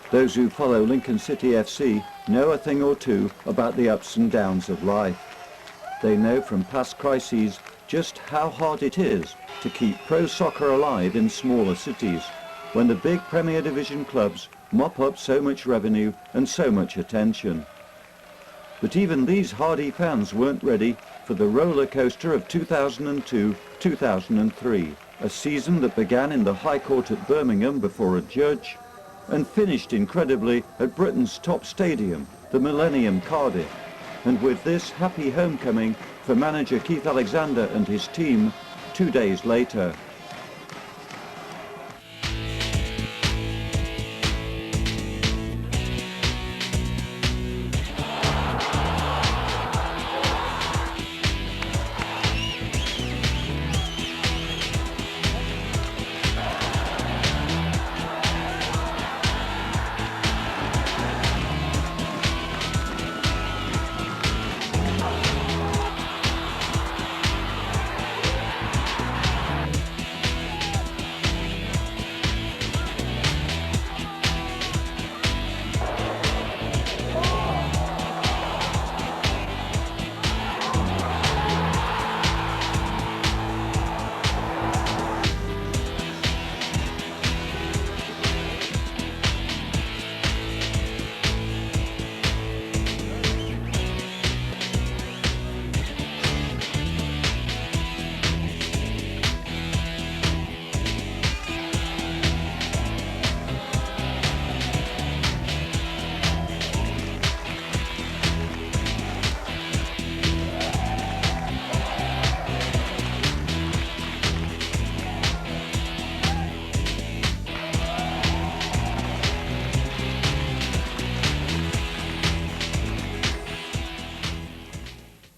Those who follow Lincoln City FC know a thing or two about the ups and downs of life. They know from past crises just how hard it is to keep pro soccer alive in smaller cities, when the big Premier Division clubs mop up so much revenue and so much attention. But even these hardy fans weren't ready for the roller coaster of 2002-2003, a season that began in the High Court at Birmingham before a judge, and finished incredibly at Britain's top stadium, the Millennium Cardiff, and with this happy homecoming for manager Keith Alexander and his team 2 days later.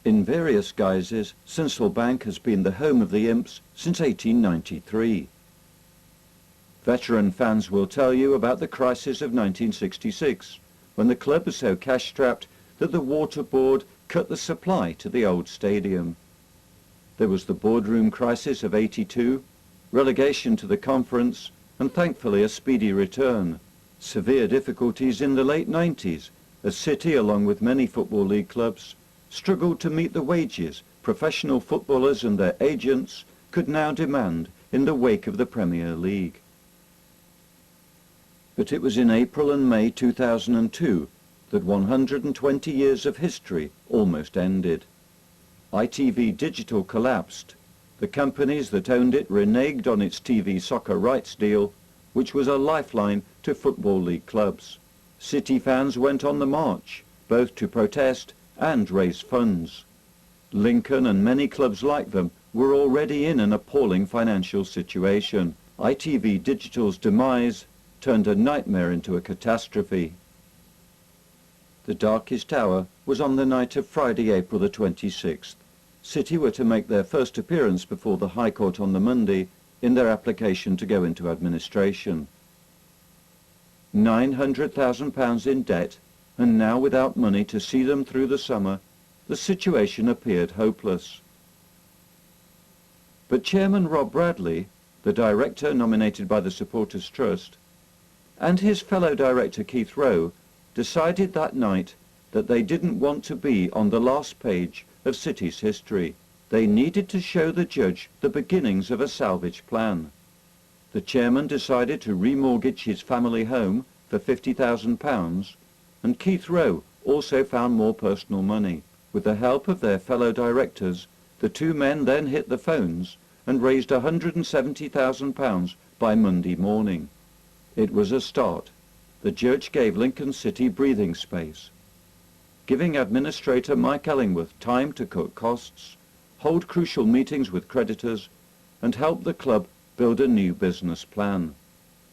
In various guises, Sinsel Bank has been the home of the Imps since 1893. Veteran fans will tell you about the crisis of 1966, when the club was so cash-strapped that the water board cut the supply to the old stadium. There was the boardroom crisis of 82, relegation to the conference, and thankfully a speedy return. Severe difficulties in the late 90s, as City, along with many Football League clubs, struggled to meet the wages professional footballers and their agents could now demand in the wake of the Premier League. But it was in April and May 2002 that 120 years of history almost ended. ITV Digital collapsed. The companies that owned it reneged on its TV soccer rights deal, which was a lifeline to Football League clubs. City fans went on the march, both to protest and raise funds. Lincoln and many clubs like them were already in an appalling financial situation. ITV Digital's demise turned a nightmare into a catastrophe. The darkest hour was on the night of Friday, April the 26th. City were to make their first appearance before the High Court on the Monday in their application to go into administration. £900,000 in debt, and now without money to see them through the summer, the situation appeared hopeless. But Chairman Rob Bradley, the director nominated by the Supporters Trust, and his fellow director Keith Rowe decided that night that they didn't want to be on the last page of City's history. They needed to show the judge the beginnings of a salvage plan. The chairman decided to remortgage his family home for £50,000, and Keith Rowe also found more personal money. With the help of their fellow directors, the two men then hit the phones and raised £170,000 by Monday morning. It was a start. The judge gave Lincoln City breathing space, giving administrator Mike Ellingworth time to cut costs, hold crucial meetings with creditors, and help the club build a new business plan.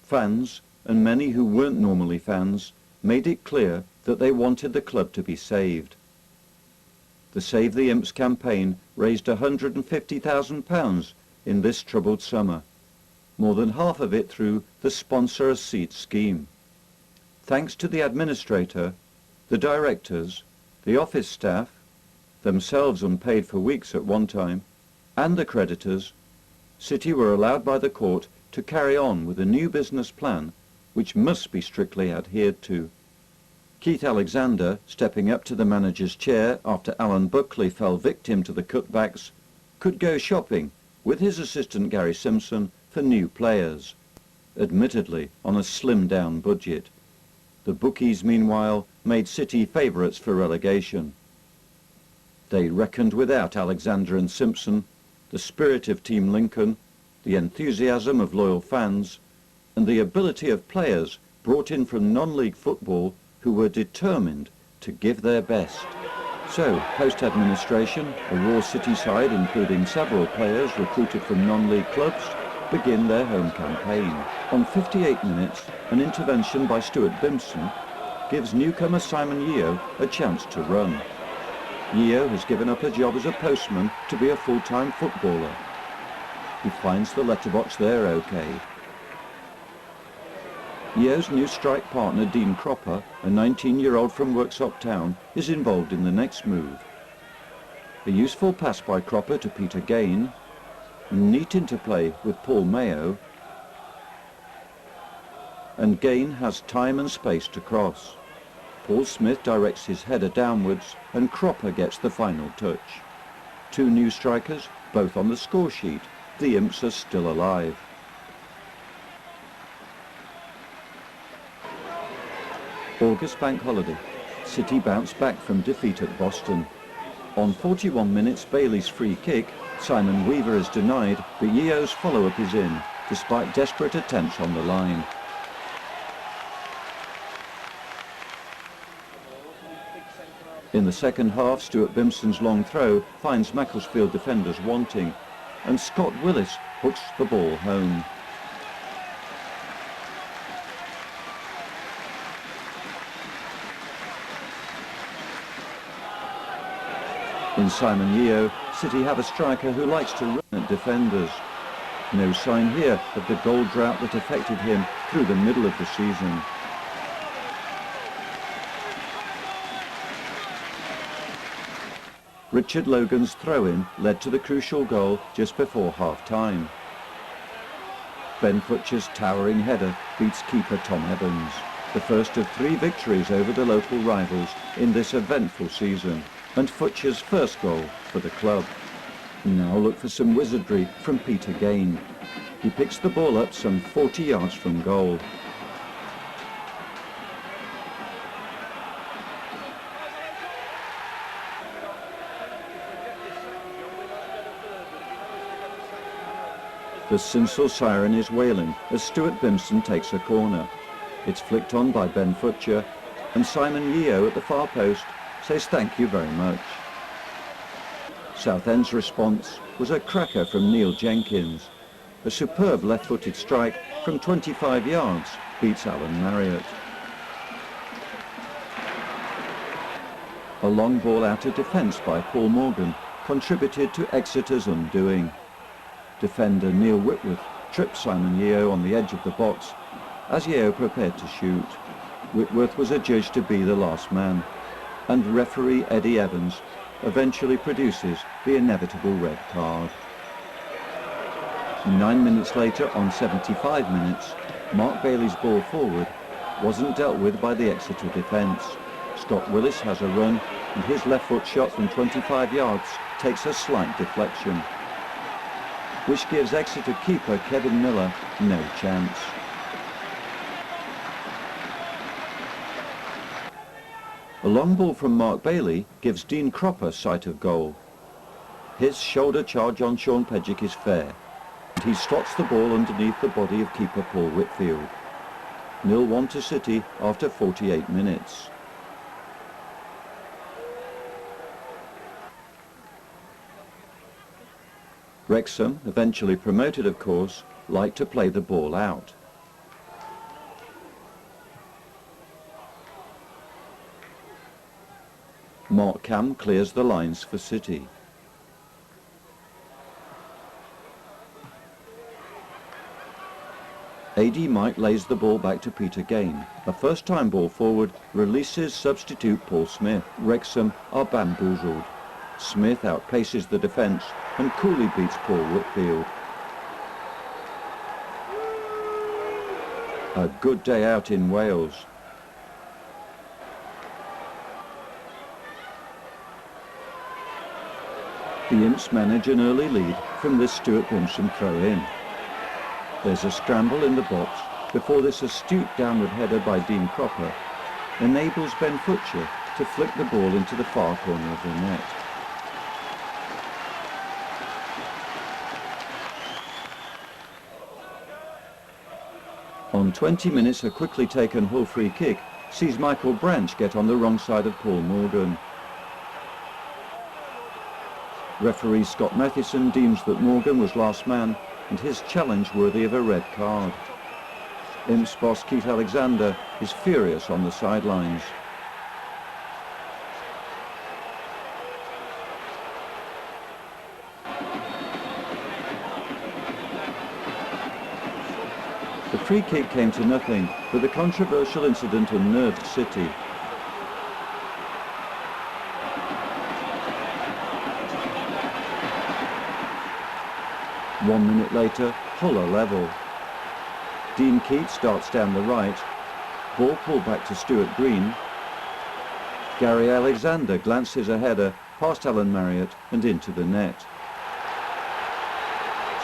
Fans, and many who weren't normally fans, made it clear that they wanted the club to be saved. The Save the Imps campaign raised £150,000 in this troubled summer, more than half of it through the Sponsor a Seat scheme. Thanks to the administrator, the directors, the office staff, themselves unpaid for weeks at one time, and the creditors, City were allowed by the court to carry on with a new business plan which must be strictly adhered to. Keith Alexander, stepping up to the manager's chair after Alan Buckley fell victim to the cutbacks, could go shopping with his assistant Gary Simpson for new players, admittedly on a slimmed-down budget. The bookies, meanwhile, made City favourites for relegation. They reckoned without Alexander and Simpson, the spirit of Team Lincoln, the enthusiasm of loyal fans, and the ability of players brought in from non-league football who were determined to give their best. So, post-administration, a raw City side, including several players recruited from non-league clubs, begin their home campaign. On 58 minutes, an intervention by Stuart Bimpson gives newcomer Simon Yeo a chance to run. Yeo has given up a job as a postman to be a full-time footballer. He finds the letterbox there okay. Yeo's new strike partner Dean Cropper, a 19-year-old from Worksop Town, is involved in the next move. A useful pass by Cropper to Peter Gain, neat interplay with Paul Mayo, and Gain has time and space to cross. Paul Smith directs his header downwards and Cropper gets the final touch. Two new strikers, both on the score sheet. The Imps are still alive. August bank holiday. City bounced back from defeat at Boston. On 41 minutes Bailey's free kick, Simon Weaver is denied, but Yeo's follow-up is in, despite desperate attempts on the line. In the second half, Stuart Bimpson's long throw finds Macclesfield defenders wanting, and Scott Willis hooks the ball home. In Simon Yeo, City have a striker who likes to run at defenders. No sign here of the goal drought that affected him through the middle of the season. Richard Logan's throw-in led to the crucial goal just before half-time. Ben Futcher's towering header beats keeper Tom Evans, the first of 3 victories over the local rivals in this eventful season, and Futcher's first goal for the club. Now look for some wizardry from Peter Gain. He picks the ball up some 40 yards from goal. The Sinsel siren is wailing as Stuart Bimpson takes a corner. It's flicked on by Ben Futcher, and Simon Yeo at the far post says thank you very much. Southend's response was a cracker from Neil Jenkins. A superb left-footed strike from 25 yards beats Alan Marriott. A long ball out of defence by Paul Morgan contributed to Exeter's undoing. Defender Neil Whitworth tripped Simon Yeo on the edge of the box as Yeo prepared to shoot. Whitworth was adjudged to be the last man, and referee Eddie Evans eventually produces the inevitable red card. 9 minutes later, on 75 minutes, Mark Bailey's ball forward wasn't dealt with by the Exeter defence. Scott Willis has a run, and his left foot shot from 25 yards takes a slight deflection, which gives Exeter keeper Kevin Miller no chance. A long ball from Mark Bailey gives Dean Cropper sight of goal. His shoulder charge on Sean Pedgick is fair, and he slots the ball underneath the body of keeper Paul Whitfield. 0-1 to City after 48 minutes. Wrexham, eventually promoted of course, like to play the ball out. Mark Cam clears the lines for City. AD Mike lays the ball back to Peter Gain. A first-time ball forward releases substitute Paul Smith. Wrexham are bamboozled. Smith outpaces the defence and coolly beats Paul Whitfield. A good day out in Wales. The Imps manage an early lead from this Stuart Bimpson throw-in. There's a scramble in the box before this astute downward header by Dean Cropper enables Ben Futcher to flick the ball into the far corner of the net. On 20 minutes, a quickly taken Hull free kick sees Michael Branch get on the wrong side of Paul Morgan. Referee Scott Matheson deems that Morgan was last man and his challenge worthy of a red card. Imps boss Keith Alexander is furious on the sidelines. The free kick came to nothing, but the controversial incident unnerved City. One minute later, Hull are level. Dean Keats starts down the right. Ball pulled back to Stuart Green. Gary Alexander glances a header past Alan Marriott and into the net.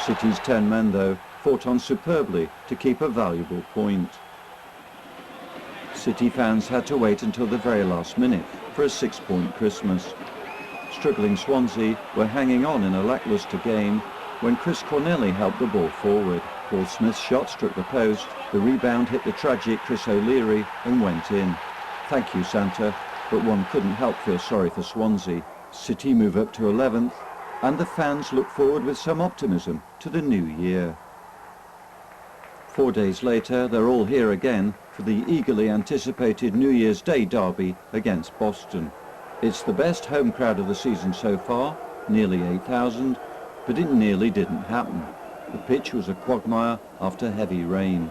City's 10 men, though, fought on superbly to keep a valuable point. City fans had to wait until the very last minute for a 6-point Christmas. Struggling Swansea were hanging on in a lacklustre game when Chris Cornelli helped the ball forward. Paul Smith's shot struck the post, the rebound hit the tragic Chris O'Leary and went in. Thank you, Santa, but one couldn't help feel sorry for Swansea. City move up to 11th, and the fans look forward with some optimism to the new year. 4 days later, they're all here again for the eagerly anticipated New Year's Day derby against Boston. It's the best home crowd of the season so far, nearly 8,000, but it nearly didn't happen. The pitch was a quagmire after heavy rain.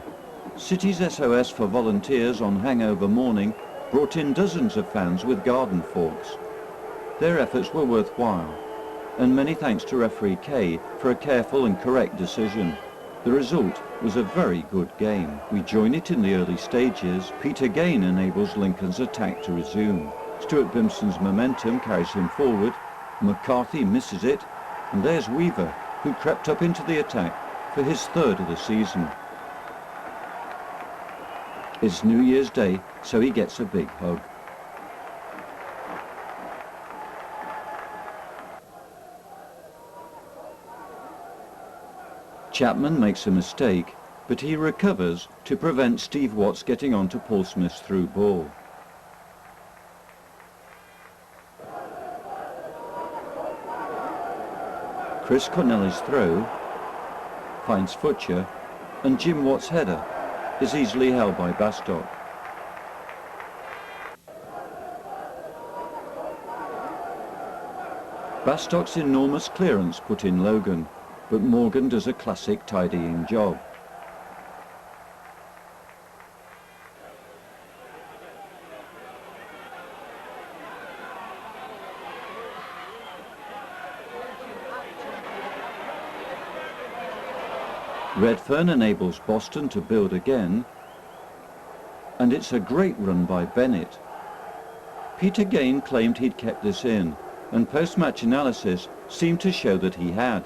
City's SOS for volunteers on hangover morning brought in dozens of fans with garden forks. Their efforts were worthwhile, and many thanks to referee Kay for a careful and correct decision. The result was a very good game. We join it in the early stages. Peter Gain enables Lincoln's attack to resume. Stuart Bimpson's momentum carries him forward. McCarthy misses it, and there's Weaver, who crept up into the attack for his third of the season. It's New Year's Day, so he gets a big hug. Chapman makes a mistake, but he recovers to prevent Steve Watts getting onto Paul Smith's through ball. Chris Cornelli's throw finds Futcher, and Jim Watt's header is easily held by Bastock. Bastock's enormous clearance put in Logan, but Morgan does a classic tidying job. Redfern enables Boston to build again, and it's a great run by Bennett. Peter Gain claimed he'd kept this in, and post-match analysis seemed to show that he had.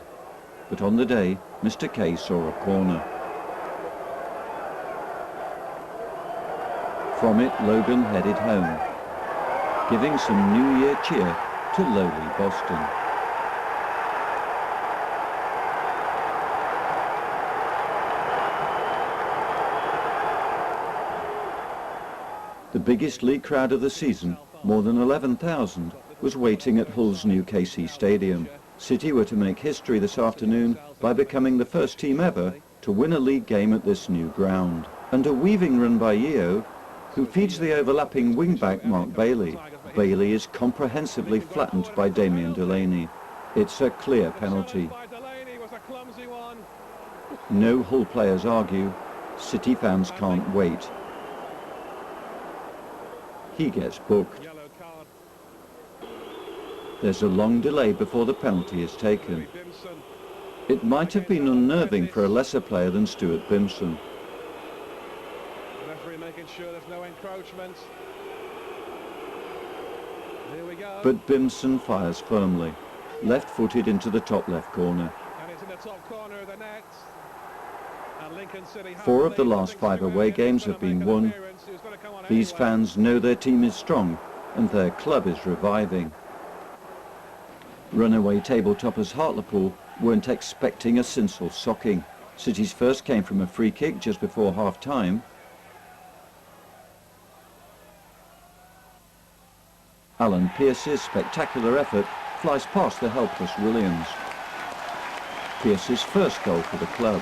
But on the day, Mr. Kay saw a corner. From it, Logan headed home, giving some New Year cheer to lowly Boston. The biggest league crowd of the season, more than 11,000, was waiting at Hull's new KC Stadium. City were to make history this afternoon by becoming the first team ever to win a league game at this new ground. And a weaving run by Yeo, who feeds the overlapping wing-back Mark Bailey. Bailey is comprehensively flattened by Damien Delaney. It's a clear penalty. No Hull players argue. City fans can't wait. He gets booked. There's a long delay before the penalty is taken. It might have been unnerving for a lesser player than Stuart Bimpson. ensure there's no encroachment. Here we go. But Bimson fires firmly, left-footed into the top left corner. And it's in the top corner of the net. And Lincoln City have 4 of the lead. last 5 away games have been won. These Anyway. fans know their team is strong and their club is reviving. Runaway table toppers Hartlepool weren't expecting a Sinsel socking. City's first came from a free kick just before half-time. Alan Pearce's spectacular effort flies past the helpless Williams. Pearce's first goal for the club.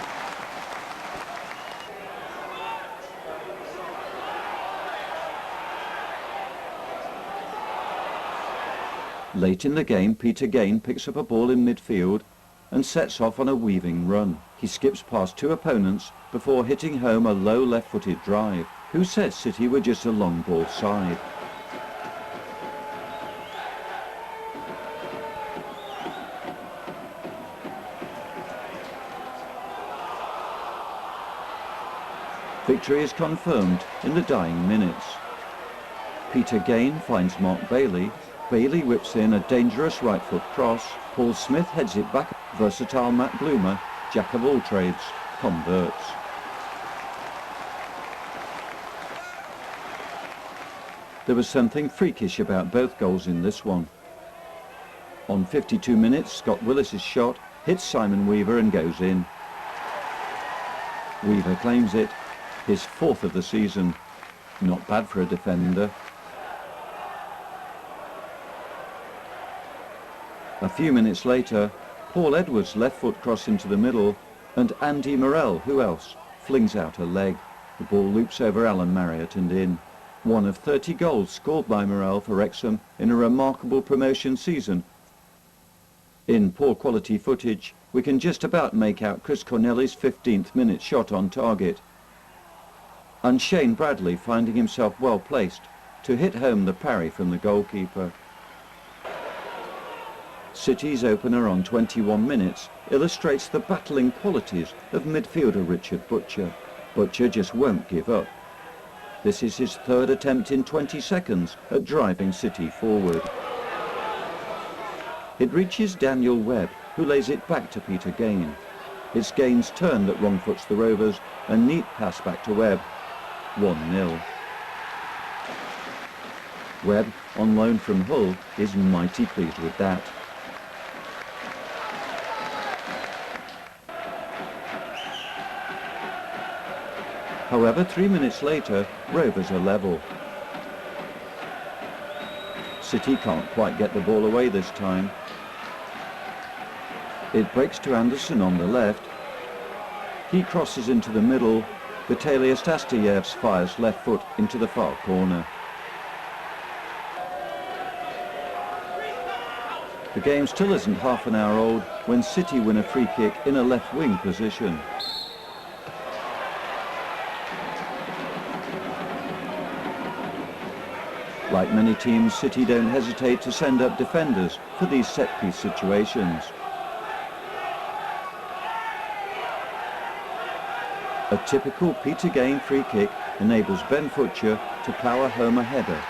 Late in the game, Peter Gain picks up a ball in midfield and sets off on a weaving run. He skips past 2 opponents before hitting home a low left-footed drive. Who said City were just a long ball side? Victory is confirmed in the dying minutes. Peter Gain finds Mark Bailey. Bailey whips in a dangerous right foot cross. Paul Smith heads it back. Versatile Matt Bloomer, jack of all trades, converts. There was something freakish about both goals in this one. On 52 minutes, Scott Willis's shot hits Simon Weaver and goes in. Weaver claims it, his 4th of the season. Not bad for a defender. A few minutes later, Paul Edwards' left foot cross into the middle, and Andy Morell, who else, flings out a leg. The ball loops over Alan Marriott and in. One of 30 goals scored by Morell for Wrexham in a remarkable promotion season. In poor quality footage, we can just about make out Chris Corneli's 15th minute shot on target. And Shane Bradley finding himself well placed to hit home the parry from the goalkeeper. City's opener on 21 minutes illustrates the battling qualities of midfielder Richard Butcher. Butcher just won't give up. This is his 3rd attempt in 20 seconds at driving City forward. It reaches Daniel Webb, who lays it back to Peter Gain. It's Gain's turn that wrong-foots the Rovers, a neat pass back to Webb. 1-0. Webb, on loan from Hull, is mighty pleased with that. However, 3 minutes later, Rovers are level. City can't quite get the ball away this time. It breaks to Anderson on the left. He crosses into the middle. Vitalius Astayevs fires left foot into the far corner. The game still isn't half an hour old when City win a free kick in a left wing position. Like many teams, City don't hesitate to send up defenders for these set-piece situations. A typical Peter Gain free kick enables Ben Futcher to power home a header.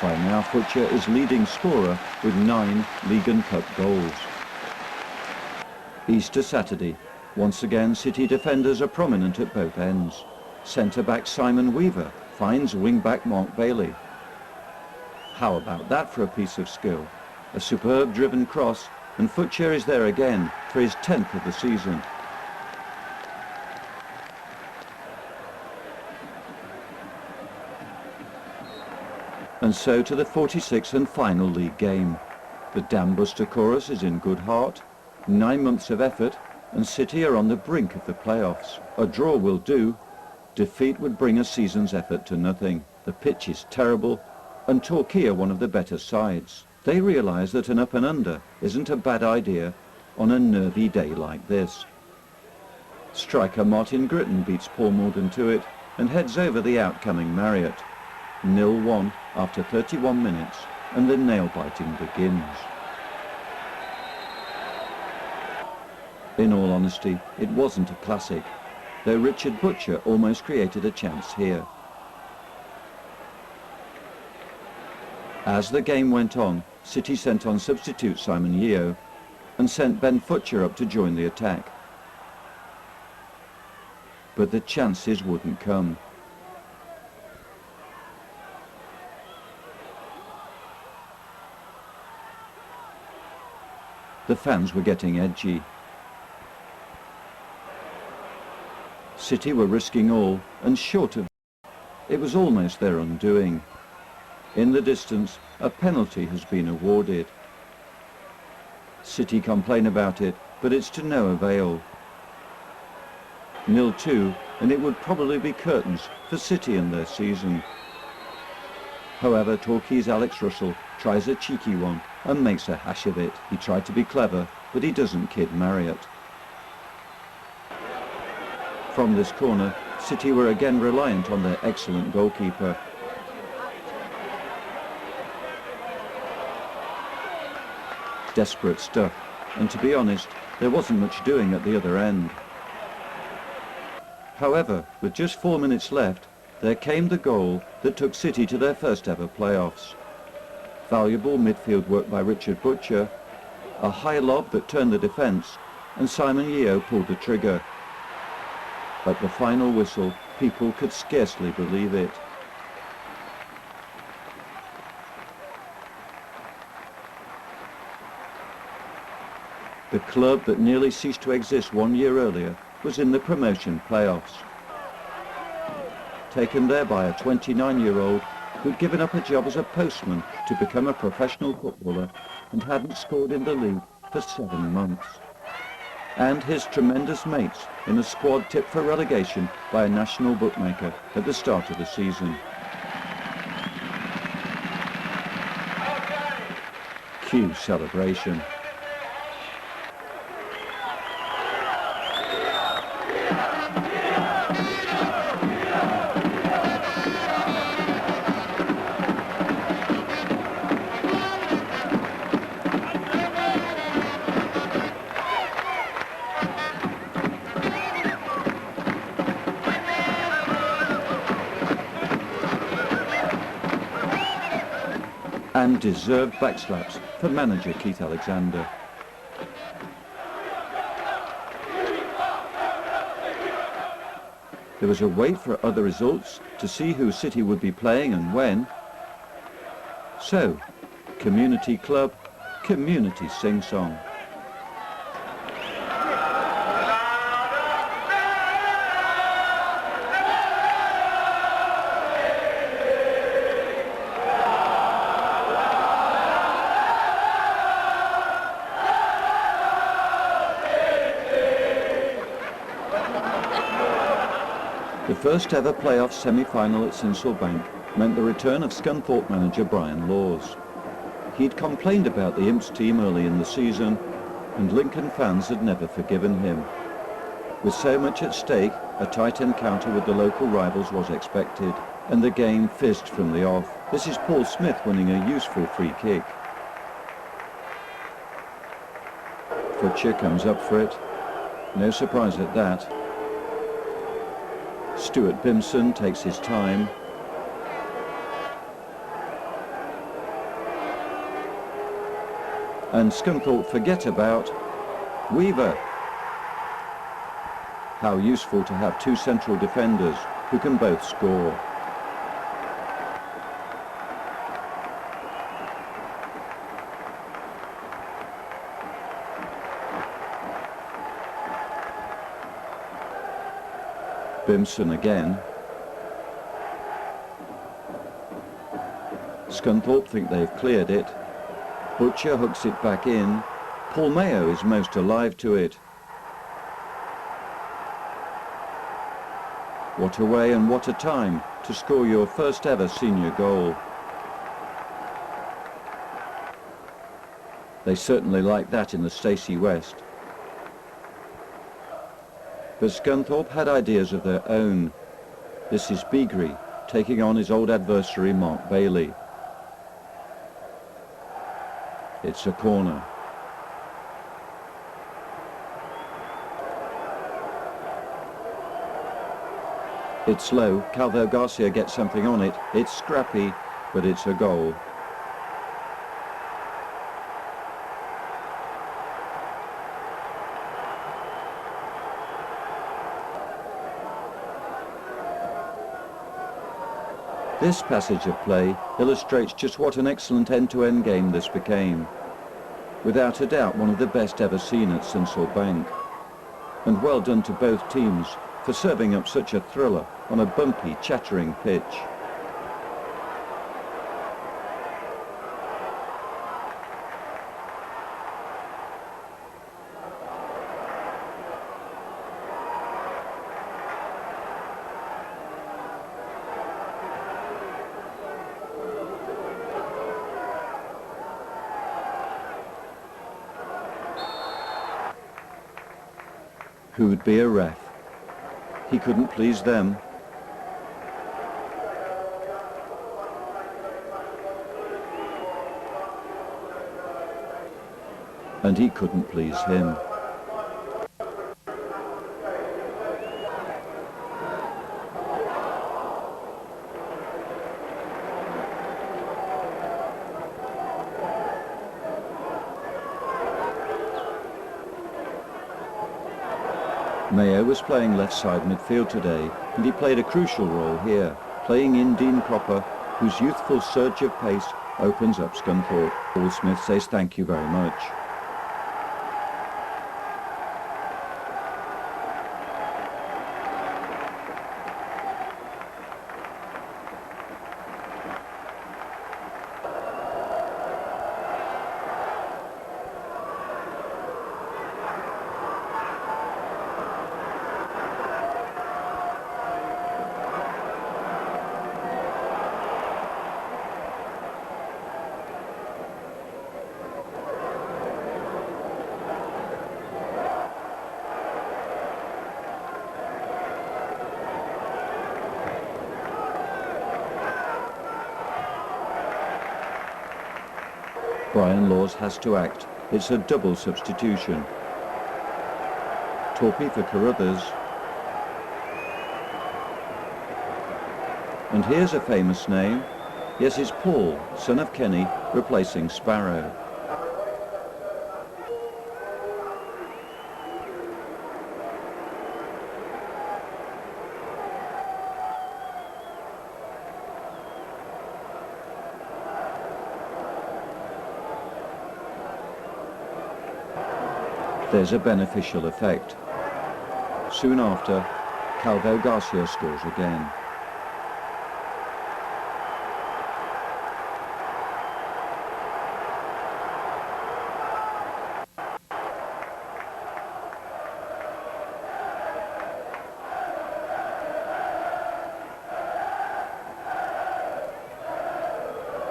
By now, Futcher is leading scorer with 9 League and Cup goals. Easter Saturday. Once again, City defenders are prominent at both ends. Centre-back Simon Weaver finds wing-back Mark Bailey. How about that for a piece of skill? A superb driven cross, and Futcher is there again for his 10th of the season. And so to the 46th and final league game. The Dam Buster chorus is in good heart. 9 months of effort, and City are on the brink of the playoffs. A draw will do. Defeat would bring a season's effort to nothing. The pitch is terrible, and Torquay are one of the better sides. They realise that an up and under isn't a bad idea on a nervy day like this. Striker Martin Gritton beats Paul Morgan to it and heads over the outcoming Marriott. 0-1 after 31 minutes, and the nail-biting begins. In all honesty, it wasn't a classic. though Richard Butcher almost created a chance here. As the game went on, City sent on substitute Simon Yeo and sent Ben Futcher up to join the attack. But the chances wouldn't come. The fans were getting edgy. City were risking all, and short of it was almost their undoing. In the distance, a penalty has been awarded. City complain about it, but it's to no avail. 0-2, and it would probably be curtains for City and their season. However, Torquay's Alex Russell tries a cheeky one and makes a hash of it. He tried to be clever, but he doesn't kid Marriott. From this corner, City were again reliant on their excellent goalkeeper. Desperate stuff, and to be honest, there wasn't much doing at the other end. However, with just 4 minutes left, there came the goal that took City to their first ever playoffs. Valuable midfield work by Richard Butcher, a high lob that turned the defence, and Simon Yeo pulled the trigger. At the final whistle, people could scarcely believe it. The club that nearly ceased to exist 1 year earlier was in the promotion playoffs. Taken there by a 29-year-old who'd given up a job as a postman to become a professional footballer and hadn't scored in the league for 7 months. And his tremendous mates in a squad tipped for relegation by a national bookmaker at the start of the season. Cue celebration. And deserved backslaps for manager Keith Alexander. There was a wait for other results to see who City would be playing and when. So, community club, community sing-song. The first ever playoff semi-final at Sincil Bank meant the return of Scunthorpe manager Brian Laws. He'd complained about the Imps team early in the season, and Lincoln fans had never forgiven him. With so much at stake, a tight encounter with the local rivals was expected, and the game fizzed from the off. This is Paul Smith winning a useful free kick. Futcher comes up for it. No surprise at that. Stuart Bimson takes his time. And Scunthorpe forget about Weaver. How useful to have two central defenders who can both score. Bimson again. Scunthorpe think they've cleared it. Butcher hooks it back in. Paul Mayo is most alive to it. What a way and what a time to score your first ever senior goal. They certainly like that in the Stacey West. But Scunthorpe had ideas of their own. This is Beagrie taking on his old adversary Mark Bailey. It's a corner. It's low. Calvo Garcia gets something on it. It's scrappy, but it's a goal. This passage of play illustrates just what an excellent end-to-end game this became. Without a doubt, one of the best ever seen at Sinsel Bank. And well done to both teams for serving up such a thriller on a bumpy, chattering pitch. Who'd be a ref? He couldn't please them. And he couldn't please him. Mayo was playing left side midfield today, and he played a crucial role here, playing in Dean Cropper, whose youthful surge of pace opens up Scunthorpe. Paul Smith says thank you very much. Brian Laws has to act. It's a double substitution. Torpy for Carruthers. And here's a famous name. Yes, it's Paul, son of Kenny, replacing Sparrow. There's a beneficial effect. Soon after, Calvo Garcia scores again.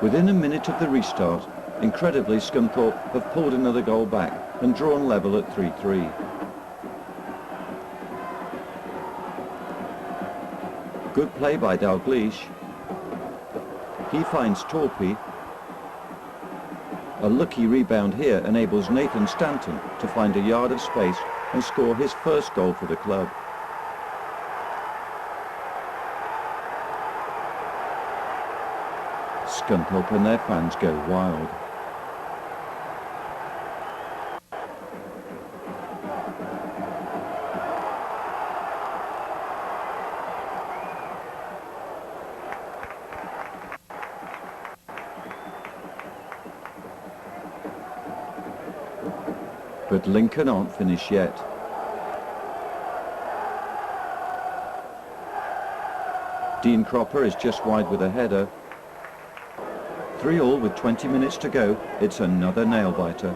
Within a minute of the restart, incredibly, Scunthorpe have pulled another goal back and drawn level at 3-3. Good play by Dalgleish. He finds Torpy. A lucky rebound here enables Nathan Stanton to find a yard of space and score his first goal for the club. Scunthorpe and their fans go wild. But Lincoln aren't finished yet. Dean Cropper is just wide with a header. 3-3 with 20 minutes to go. It's another nail-biter.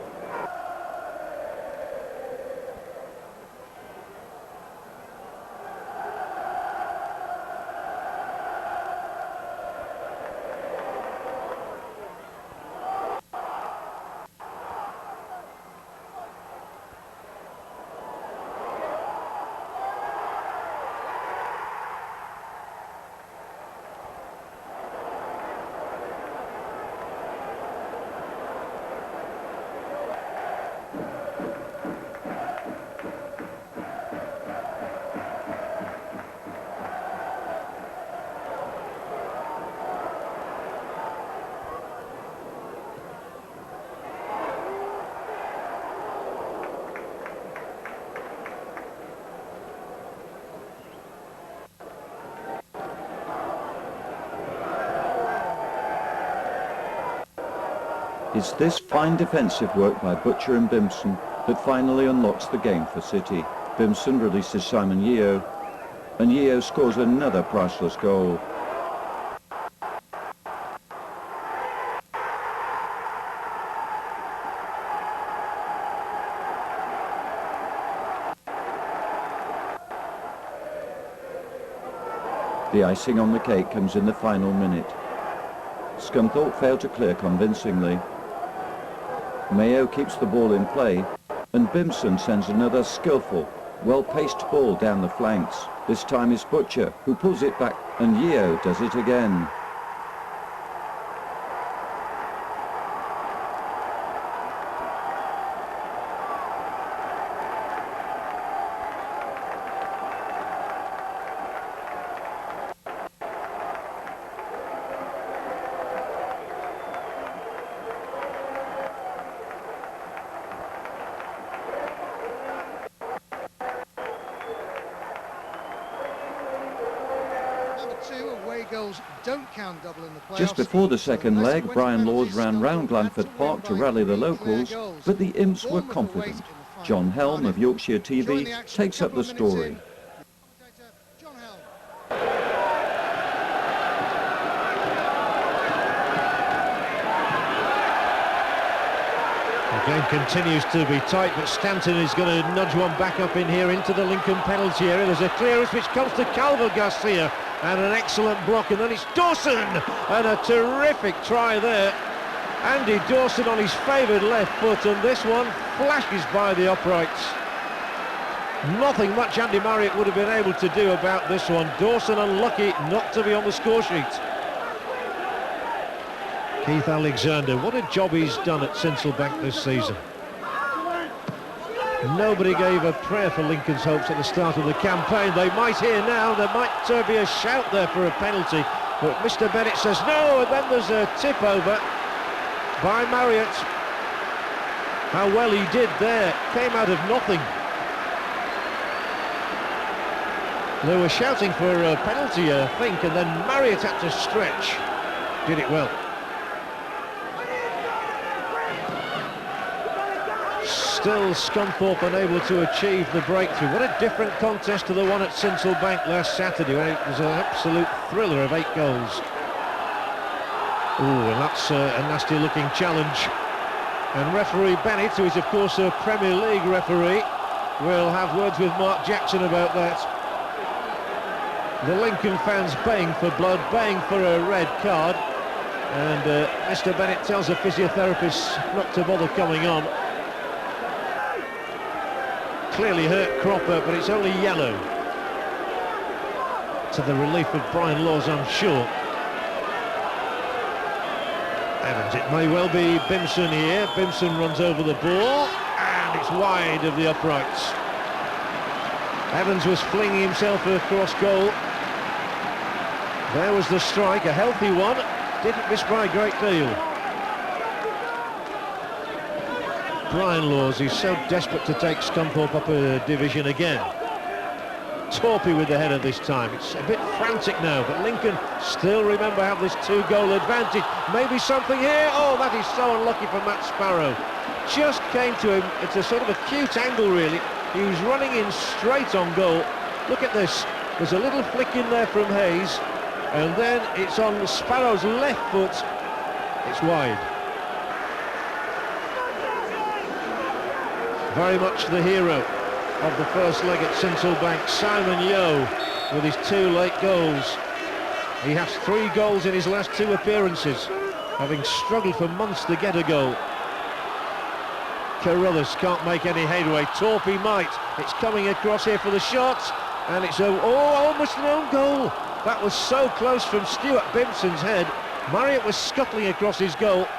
It's this fine defensive work by Butcher and Bimpson that finally unlocks the game for City. Bimpson releases Simon Yeo, and Yeo scores another priceless goal. The icing on the cake comes in the final minute. Scunthorpe failed to clear convincingly. Mayo keeps the ball in play, and Bimpson sends another skillful, well-paced ball down the flanks. This time it's Butcher who pulls it back, and Yeo does it again. Don't count double in the playoffs. Just before the second leg, Brian Laws ran round Lanford Park to rally the locals, but the Imps were confident. John Helm of Yorkshire TV takes up the story. The game continues to be tight, but Stanton is going to nudge one back up in here into the Lincoln penalty area. There's a clearance which comes to Calvo Garcia, and an excellent block, and then it's Dawson, and a terrific try there. Andy Dawson on his favoured left foot, and this one flashes by the uprights. Nothing much Andy Marriott would have been able to do about this one. Dawson unlucky not to be on the score sheet. Keith Alexander, what a job he's done at Sincilbank this season. Nobody gave a prayer for Lincoln's hopes at the start of the campaign. They might hear now, there might be a shout there for a penalty, but Mr. Bennett says no, and then there's a tip over by Marriott. How well he did there, came out of nothing. They were shouting for a penalty, I think, and then Marriott had to stretch. Did it well. Still Scunthorpe unable to achieve the breakthrough. What a different contest to the one at Sincilbank last Saturday, when it was an absolute thriller of 8 goals. Ooh, and that's a nasty looking challenge. And referee Bennett, who is of course a Premier League referee, will have words with Mark Jackson about that. The Lincoln fans baying for blood, baying for a red card, and Mr. Bennett tells the physiotherapist not to bother coming on. Clearly hurt Cropper, but it's only yellow. To the relief of Brian Laws, I'm sure. Evans, it may well be Bimpson here. Bimpson runs over the ball, and it's wide of the uprights. Evans was flinging himself across goal. There was the strike, a healthy one. Didn't miss by a great deal. Brian Laws, he's so desperate to take Scunthorpe up a division again. Torpy with the header this time. It's a bit frantic now, but Lincoln still remember have this 2-goal advantage. Maybe something here. Oh, that is so unlucky for Matt Sparrow. Just came to him. It's a sort of a cute angle, really. He was running in straight on goal. Look at this. There's a little flick in there from Hayes, and then it's on Sparrow's left foot. It's wide. Very much the hero of the first leg at Sincilbank, Simon Yeo, with his 2 late goals. He has 3 goals in his last 2 appearances, having struggled for months to get a goal. Carruthers can't make any headway. Torpy might. It's coming across here for the shots, and it's almost an own goal. That was so close from Stuart Bimpson's head. Marriott was scuttling across his goal,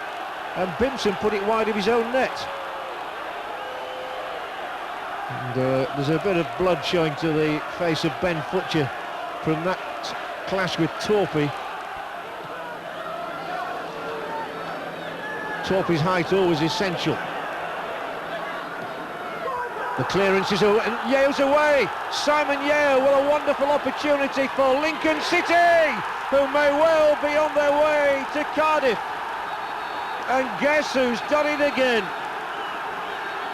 and Bimpson put it wide of his own net. And there's a bit of blood showing to the face of Ben Futcher from that clash with Torpy. Torpy's height always essential. The clearance is away, and Yeo's away. Simon Yeo, what a wonderful opportunity for Lincoln City, who may well be on their way to Cardiff. And guess who's done it again?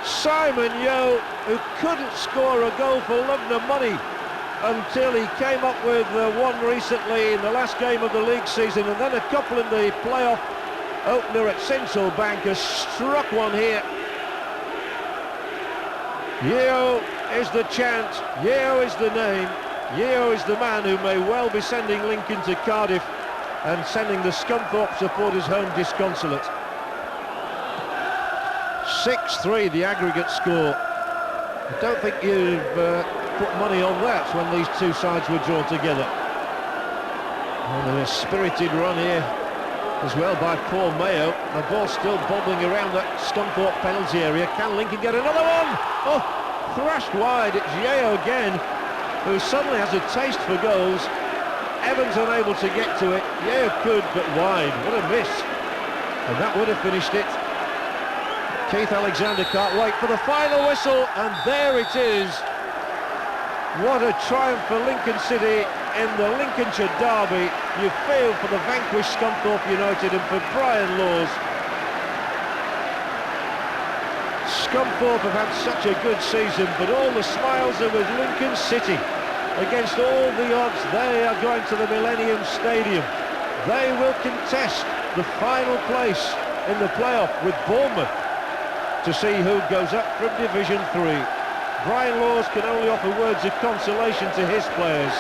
Simon Yeo, who couldn't score a goal for love nor money until he came up with one recently in the last game of the league season, and then a couple in the playoff opener at Central Bank, has struck one here. Yeo is the chant, Yeo is the name, Yeo is the man who may well be sending Lincoln to Cardiff and sending the Scunthorpe supporters home disconsolate. 6-3 the aggregate score. I don't think you've put money on that when these two sides were drawn together. And a spirited run here as well by Paul Mayo. The ball still bobbling around that Scunthorpe penalty area. Can Lincoln get another one? Oh, thrashed wide. It's Yeo again, who suddenly has a taste for goals. Evans unable to get to it. Yeo could, but wide. What a miss. And that would have finished it. Keith Alexander can't wait for the final whistle, and there it is. What a triumph for Lincoln City in the Lincolnshire derby. You feel for the vanquished Scunthorpe United and for Brian Laws. Scunthorpe have had such a good season, but all the smiles are with Lincoln City. Against all the odds, they are going to the Millennium Stadium. They will contest the final place in the playoff with Bournemouth to see who goes up from Division 3. Brian Laws can only offer words of consolation to his players,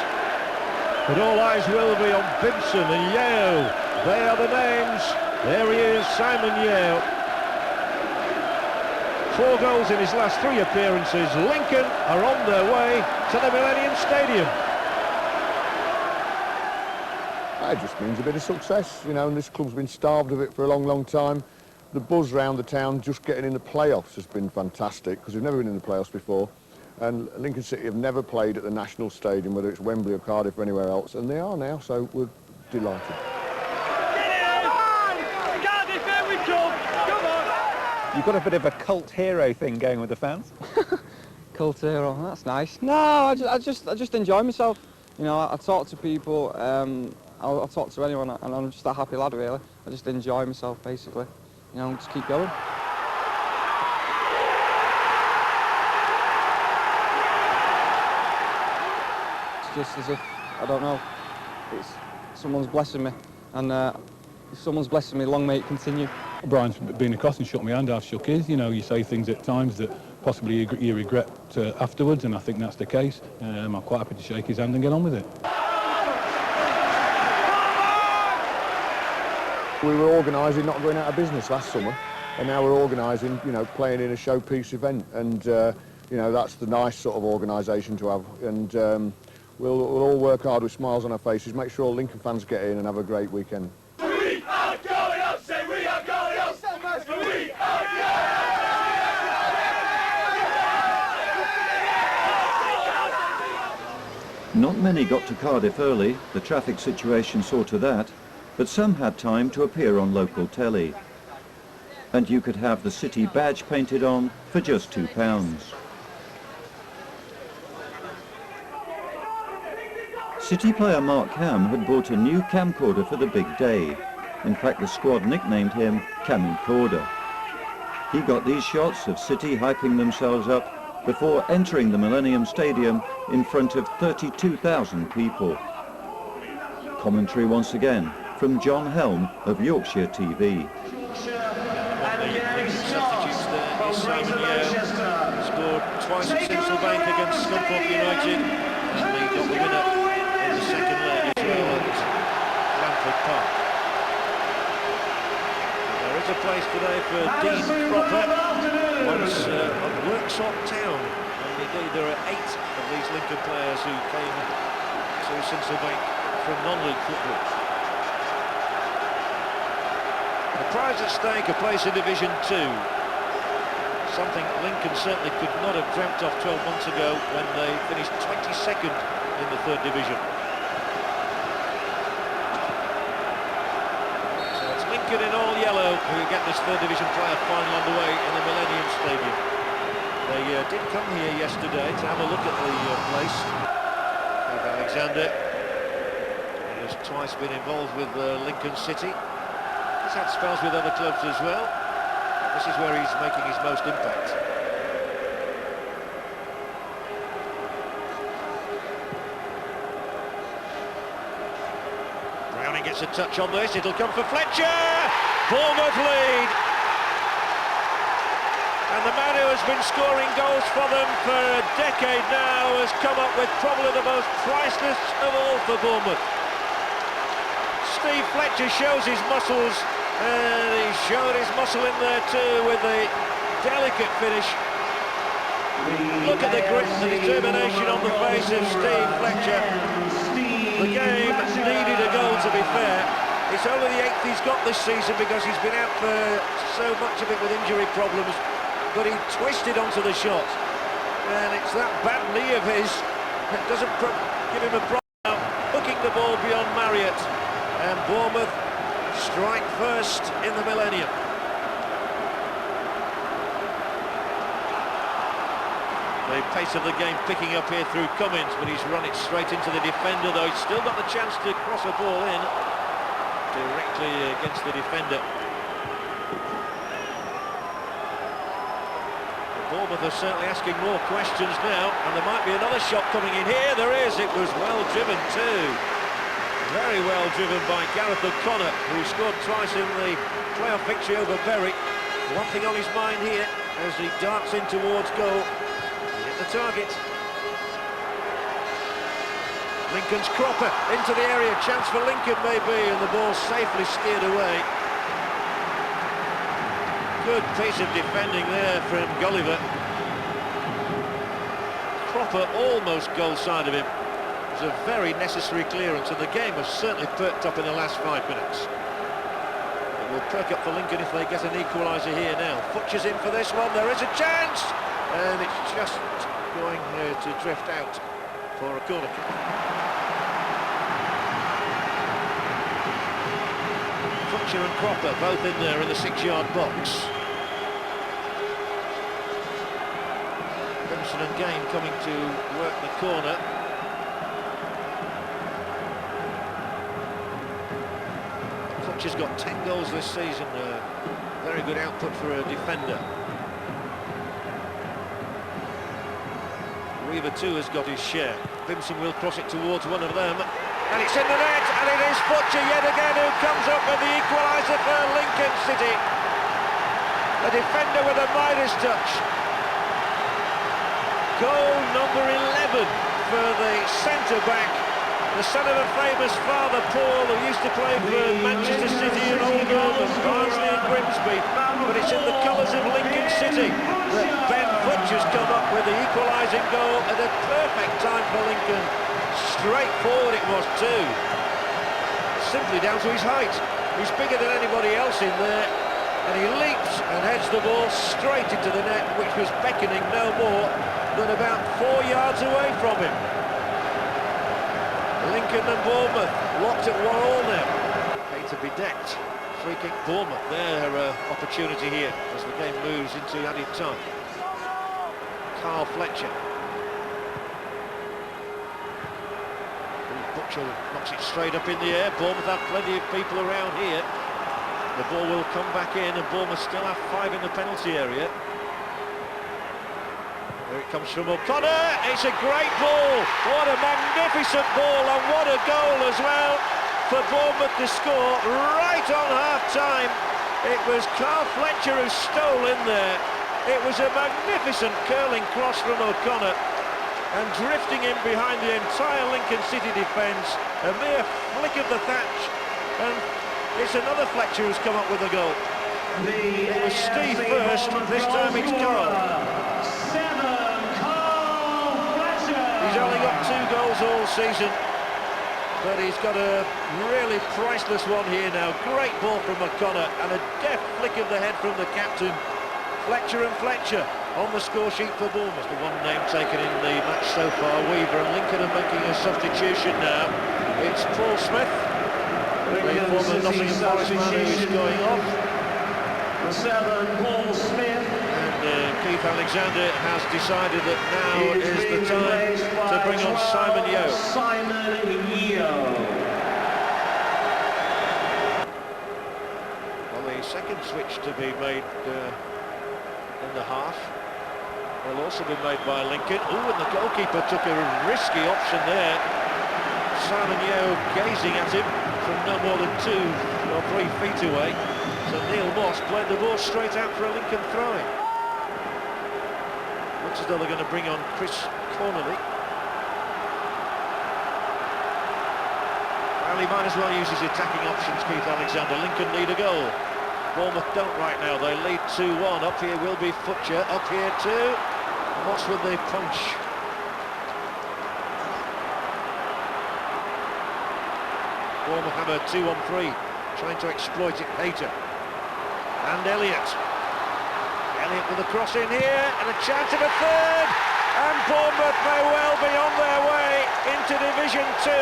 but all eyes will be on Bimson and Yeo. They are the names. There he is, Simon Yeo. 4 goals in his last 3 appearances. Lincoln are on their way to the Millennium Stadium. It just means a bit of success, you know, and this club's been starved of it for a long, long time. The buzz round the town just getting in the playoffs has been fantastic, because we've never been in the playoffs before, and Lincoln City have never played at the National Stadium, whether it's Wembley or Cardiff or anywhere else, and they are now, so we're delighted. You've got a bit of a cult hero thing going with the fans. Cult hero, that's nice. No, I just enjoy myself. You know, I talk to people, I'll talk to anyone, and I'm just a happy lad, really. I just enjoy myself, basically. You know, just keep going. It's just as if, I don't know, someone's blessing me, and if someone's blessing me, long may it continue. Brian's been across and shook my hand, I've shook his. You know, you say things at times that possibly you regret afterwards, and I think that's the case. I'm quite happy to shake his hand and get on with it. We were organising not going out of business last summer, and now we're organising, you know, playing in a showpiece event, and you know, that's the nice sort of organisation to have, and we'll all work hard with smiles on our faces, make sure all Lincoln fans get in and have a great weekend. We are going up, say we are going up, we are Not many got to Cardiff early, the traffic situation saw to that, but some had time to appear on local telly. And you could have the City badge painted on for just £2. City player Mark Ham had bought a new camcorder for the big day. In fact, the squad nicknamed him Camcorder. He got these shots of City hyping themselves up before entering the Millennium Stadium in front of 32,000 people. Commentary once again from John Helm of Yorkshire TV. Substitutes there is Simon Yeo, scored twice at Central Bank against Scunthorpe United, and they got the winner in the second leg as well at Blanford Park. There is a place today for Dean Cropper, once a workshop town, and indeed there are 8 of these Lincoln players who came to Central Bank from non-league football. The prize at stake, a place in Division 2. Something Lincoln certainly could not have dreamt of 12 months ago when they finished 22nd in the 3rd Division. So it's Lincoln in all yellow who get this 3rd Division playoff final underway in the Millennium Stadium. They did come here yesterday to have a look at the place. Alexander has twice been involved with Lincoln City. He's had spells with other clubs as well. This is where he's making his most impact. Browning gets a touch on this, it'll come for Fletcher! Bournemouth lead! And the man who has been scoring goals for them for a decade now has come up with probably the most priceless of all for Bournemouth. Steve Fletcher shows his muscles, and he showed his muscle in there too with the delicate finish. Look at the grit and the determination on the face of Steve Fletcher. The game needed a goal, to be fair. It's only the 8th he's got this season because he's been out for so much of it with injury problems. But he twisted onto the shot, and it's that bad knee of his that doesn't give him a problem now, hooking the ball beyond Marriott, and Bournemouth strike first in the millennium. The pace of the game picking up here through Cummins, but he's run it straight into the defender, though he's still got the chance to cross a ball in directly against the defender. Bournemouth are certainly asking more questions now, and there might be another shot coming in here. There is. It was well driven too. Very well driven by Gareth O'Connor, who scored twice in the playoff victory over Berwick. One thing on his mind here as he darts in towards goal. He hit the target. Lincoln's cropper into the area. Chance for Lincoln maybe, and the ball safely steered away. Good piece of defending there from Gulliver. Cropper almost goal side of him. It was a very necessary clearance, and the game has certainly perked up in the last 5 minutes. It will perk up for Lincoln if they get an equaliser here now. Futcher's in for this one, there is a chance! And it's just going to drift out for a corner kick. Futcher and Cropper both in there in the 6-yard box. Benson and Gain coming to work the corner. Futcher's got 10 goals this season, very good output for a defender. Weaver too has got his share. Vimpson will cross it towards one of them. And it's in the net, and it is Futcher yet again who comes up with the equaliser for Lincoln City. A defender with a Midas touch. Goal number 11 for the centre-back, the son of a famous father, Paul, who used to play for Manchester City and Oldham and Barnsley and Grimsby. But it's in the colours of Lincoln City that Ben Futcher's come up with the equalising goal at a perfect time for Lincoln. Straightforward it was too. Simply down to his height. He's bigger than anybody else in there, and he leaps and heads the ball straight into the net, which was beckoning no more than about 4 yards away from him. Lincoln and Bournemouth locked at 1-1 now. Okay, to be decked. Free kick Bournemouth, their opportunity here as the game moves into added time. Carl Fletcher. Butcher knocks it straight up in the air. Bournemouth have plenty of people around here. The ball will come back in, and Bournemouth still have 5 in the penalty area. Here it comes from O'Connor. It's a great ball. What a magnificent ball, and what a goal as well for Bournemouth to score right on half-time. It was Carl Fletcher who stole in there. It was a magnificent curling cross from O'Connor, and drifting in behind the entire Lincoln City defence. A mere flick of the thatch, and it's another Fletcher who's come up with a goal. It was Steve first, this time it's Carl. He's only got 2 goals all season, but he's got a really priceless one here now. Great ball from O'Connor, and a deft flick of the head from the captain. Fletcher and Fletcher on the score sheet for Bournemouth. The one name taken in the match so far, Weaver, and Lincoln are making a substitution now. It's Paul Smith, the former Nottingham Forest man, who is going off. The 7, Paul Smith. And Keith Alexander has decided that now is the time to bring on Simon Yeo. Simon Yeo. switch to be made in the half. Will also be made by Lincoln. Ooh, and the goalkeeper took a risky option there. Simon Yeo gazing at him from no more than 2 or 3 feet away. So Neil Moss played the ball straight out for a Lincoln throw-in. Looks as though they're going to bring on Chris Cornely. Well, he might as well use his attacking options, Keith Alexander. Lincoln need a goal. Bournemouth don't right now. They lead 2-1. Up here will be Futcher. Up here too. Moss with the punch. Bournemouth have a 2-on-3, trying to exploit it. Hayter and Elliott. Elliott with a cross in here, and a chance of a third. And Bournemouth may well be on their way into Division 2.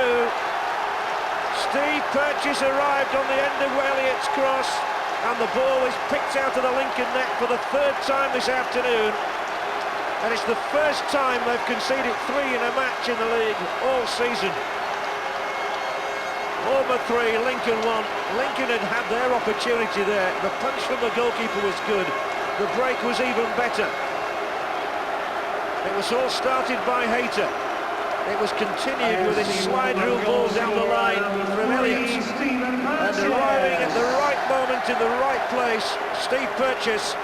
Steve Purchase arrived on the end of Elliott's cross, and the ball is picked out of the Lincoln net for the 3rd time this afternoon. And it's the first time they've conceded 3 in a match in the league all season. Bournemouth 3, Lincoln 1. Lincoln had their opportunity there. The punch from the goalkeeper was good. The break was even better. It was all started by Hayter. It was continued with his slide rule ball down the line from Elliott. And arriving at the right moment in the right place, Steve Purchase.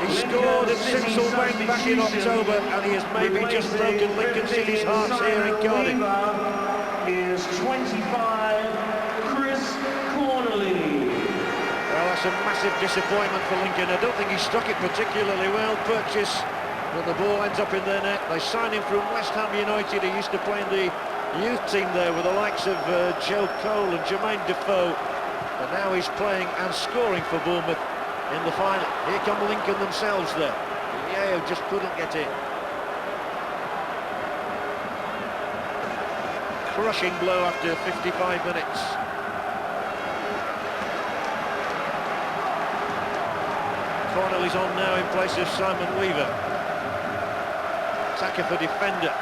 He scored at Sinsel Bank back in October, and he has maybe just broken Lincoln City's hearts here in Cardiff. Is 25, Chris Cornely. Well, that's a massive disappointment for Lincoln. I don't think he struck it particularly well, Purchase, but the ball ends up in their net. They signed him from West Ham United. He used to play in the youth team there with the likes of Joe Cole and Jermaine Defoe, and now he's playing and scoring for Bournemouth in the final. Here come Lincoln themselves there. Yeo just couldn't get in. Crushing blow after 55 minutes. Cornely's on now in place of Simon Weaver. Attacker for defender.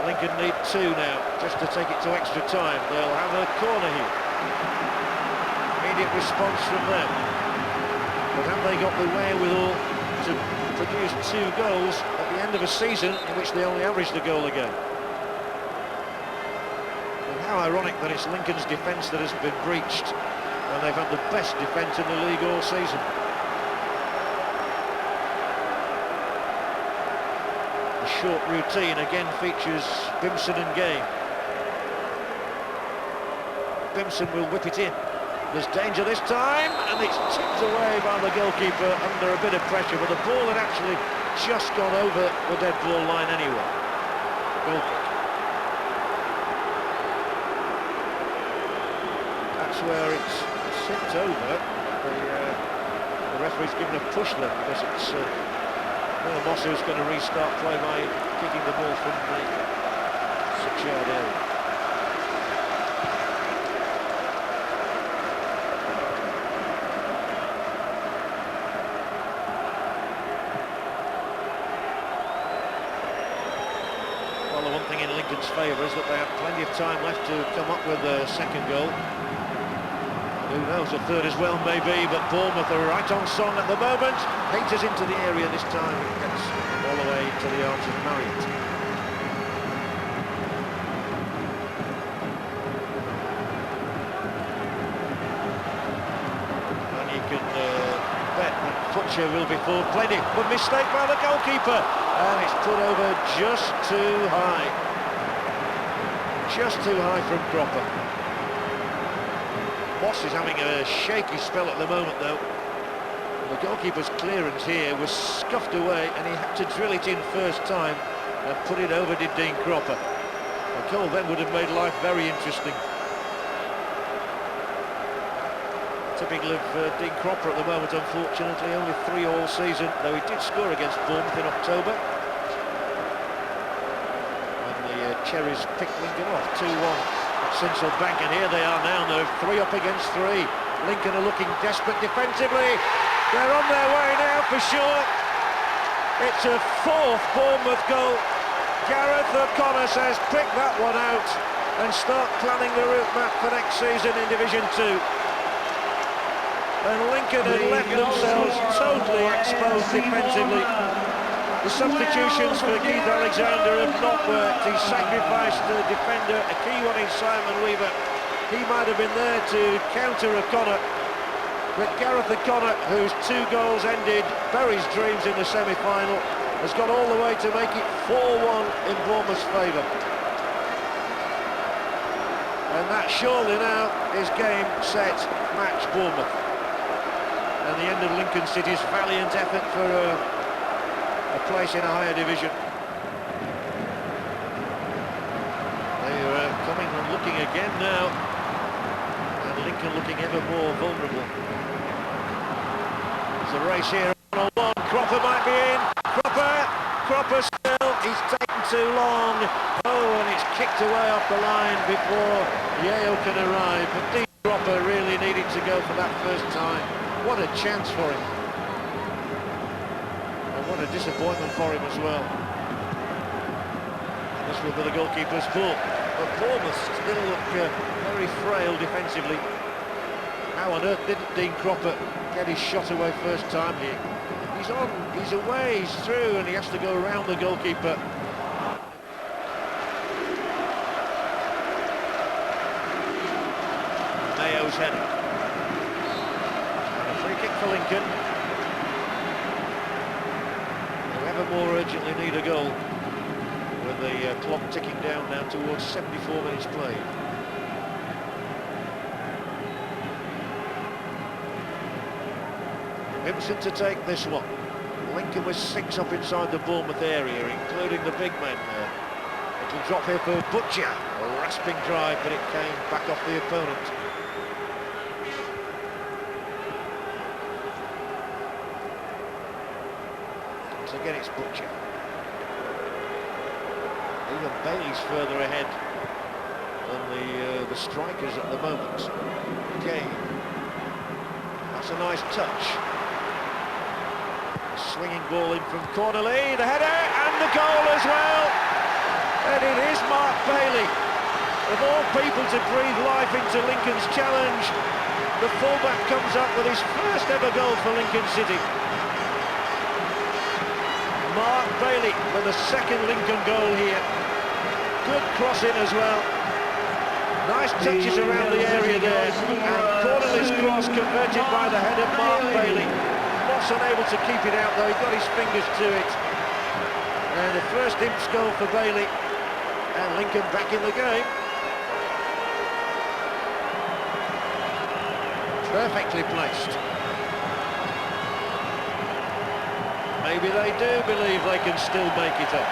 Lincoln need 2 now, just to take it to extra time. They'll have a corner here. Immediate response from them. But have they got the wherewithal to produce 2 goals at the end of a season in which they only averaged a goal a game? And how ironic that it's Lincoln's defence that has been breached, and they've had the best defence in the league all season. The short routine again features Bimson and Game. Bimson will whip it in. There's danger this time, and it's tipped away by the goalkeeper under a bit of pressure, but the ball had actually just gone over the dead ball line anyway. Goal kick. That's where it's tipped over. The referee's given a push there because it's Moss who's going to restart play by kicking the ball from the 6-yard area. Well, the one thing in Lincoln's favour is that they have plenty of time left to come up with a second goal. Who knows, a third as well maybe, but Bournemouth are right on song at the moment. Hayter's into the area this time, gets all the way to the arms of Marriott. And you can bet that Futcher will be forward plenty. But mistake by the goalkeeper, and it's put over just too high. Just too high from Cropper. Moss is having a shaky spell at the moment though. The goalkeeper's clearance here was scuffed away, and he had to drill it in first time and put it over did Dean Cropper. A goal then would have made life very interesting. Typical of Dean Cropper at the moment, unfortunately, only 3 all season, though he did score against Bournemouth in October. And the Cherries picked Lincoln off 2-1. Sinsel Bank, and here they are now. They're 3 up against 3. Lincoln are looking desperate defensively. They're on their way now for sure. It's a 4th Bournemouth goal. Gareth O'Connor says pick that one out and start planning the route map for next season in Division 2. and Lincoln had left themselves totally exposed defensively. The substitutions for Keith Alexander have not worked. He sacrificed the defender, a key one in Simon Weaver. He might have been there to counter O'Connor, but Gareth O'Connor, whose 2 goals ended Bury's dreams in the semi-final, has gone all the way to make it 4-1 in Bournemouth's favour. And that surely now is game, set, match Bournemouth. And the end of Lincoln City's valiant effort for a place in a higher division. They are coming and looking again now. Lincoln looking ever more vulnerable. There's a race here, 1-on-1, Cropper might be in, Cropper still, he's taken too long. Oh, and it's kicked away off the line before Yeo can arrive, but Dean Cropper really needed to go for that first time. What a chance for him. And what a disappointment for him as well. And this will be the goalkeeper's fault. But Bournemouth still look very frail defensively. How on earth didn't Dean Cropper get his shot away first time here? He's on, he's away, he's through, and he has to go around the goalkeeper. Mayo's header. And a free kick for Lincoln, who ever more urgently need a goal, with the clock ticking down now towards 74 minutes played. Imps to take this one. Lincoln with 6 up inside the Bournemouth area, including the big men there. It'll drop here for Butcher. A rasping drive, but it came back off the opponent. Once again it's Butcher. Even Bailey's further ahead than the strikers at the moment. Gay. That's a nice touch. Swinging ball in from Cornely, the header and the goal as well. And it is Mark Bailey. Of all people to breathe life into Lincoln's challenge, the fullback comes up with his first ever goal for Lincoln City. Mark Bailey for the second Lincoln goal here. Good crossing as well. Nice touches around the area there. And Cornely's cross converted by the head of Mark Bailey. Moss unable to keep it out though, he got his fingers to it. And the first Imps goal for Bailey. And Lincoln back in the game. Perfectly placed. Maybe they do believe they can still make it up.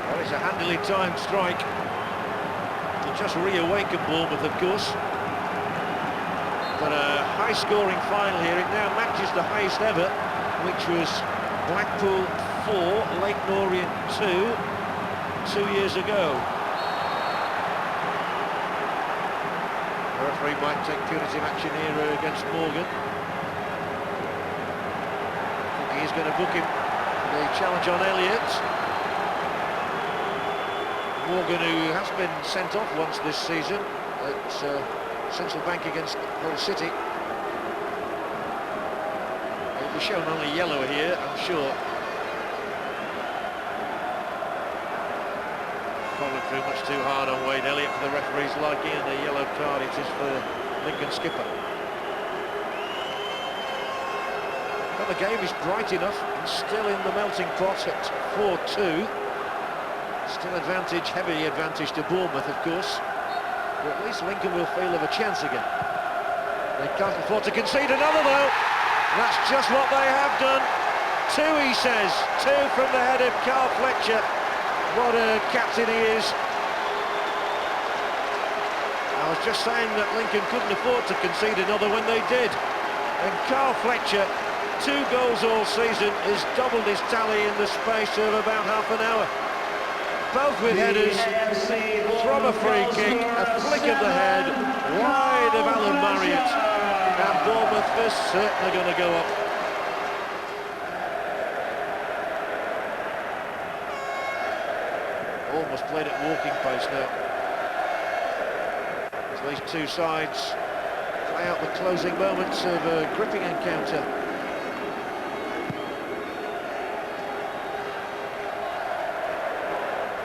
Well, it's a handily timed strike to just reawaken Bournemouth, of course. But a high-scoring final here. It now matches the highest ever, which was Blackpool 4, Leyton Orient 2 years ago. The referee might take punitive action here against Morgan. I think he's going to book him the challenge on Elliott. Morgan, who has been sent off once this season at Central Bank against Hull City. He'll be shown only yellow here, I'm sure. Following through much too hard on Wade Elliott for the referee's liking, and the yellow card it is for Lincoln skipper. But the game is bright enough and still in the melting pot at 4-2. Still advantage, heavy advantage to Bournemouth, of course. But at least Lincoln will feel of a chance again. They can't afford to concede another though. That's just what they have done. 2, he says. 2 from the head of Carl Fletcher. What a captain he is. I was just saying that Lincoln couldn't afford to concede another when they did. And Carl Fletcher, 2 goals all season, has doubled his tally in the space of about half an hour. Both with headers, from a free kick, a flick of the head, wide of Alan Marriott, and Bournemouth are certainly going to go up. almost played at walking pace now. As these two sides play out the closing moments of a gripping encounter.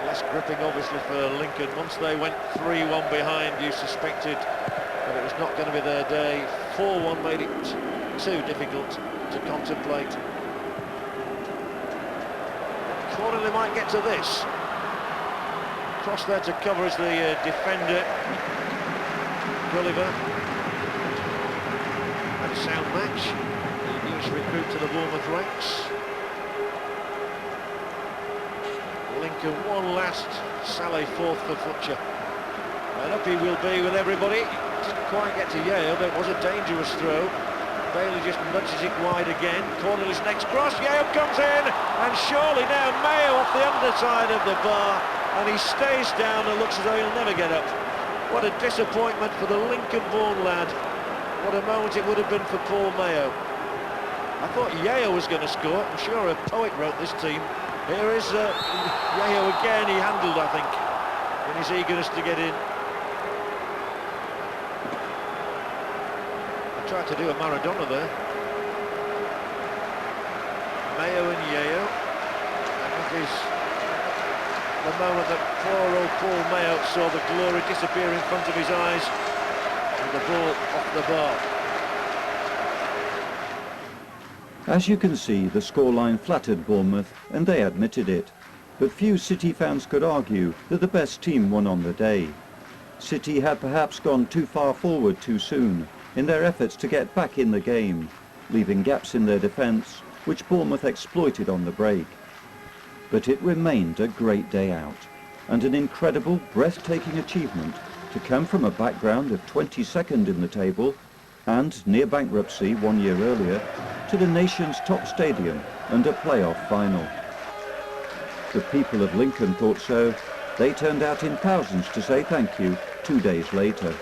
Less gripping obviously for Lincoln. Once they went 3-1 behind, you suspected that it was not going to be their day. 4-1 made it too difficult to contemplate. Cornerly might get to this. Cross there to cover as the defender, Gulliver. Had a sound match. The newest recruit to the Bournemouth ranks. Lincoln one last, Saleh fourth for Futcher. And up he will be with everybody. Didn't quite get to Yale, but it was a dangerous throw. Bailey just nudges it wide again. Cornelius next cross, Yale comes in, and surely now Mayo off the underside of the bar, and he stays down and looks as though he'll never get up. What a disappointment for the Lincoln-born lad. What a moment it would have been for Paul Mayo. I thought Yale was going to score. I'm sure a poet wrote this team. Here is Yeo again. He handled, I think, in his eagerness to get in. I tried to do a Maradona there. Mayo and Yeo. And that is the moment that poor old Paul Mayo saw the glory disappear in front of his eyes and the ball off the bar. As you can see, the scoreline flattered Bournemouth, and they admitted it. But few City fans could argue that the best team won on the day. City had perhaps gone too far forward too soon in their efforts to get back in the game, leaving gaps in their defence, which Bournemouth exploited on the break. But it remained a great day out, and an incredible, breathtaking achievement to come from a background of 22nd in the table and near bankruptcy 1 year earlier, to the nation's top stadium and a playoff final. The people of Lincoln thought so. They turned out in thousands to say thank you 2 days later.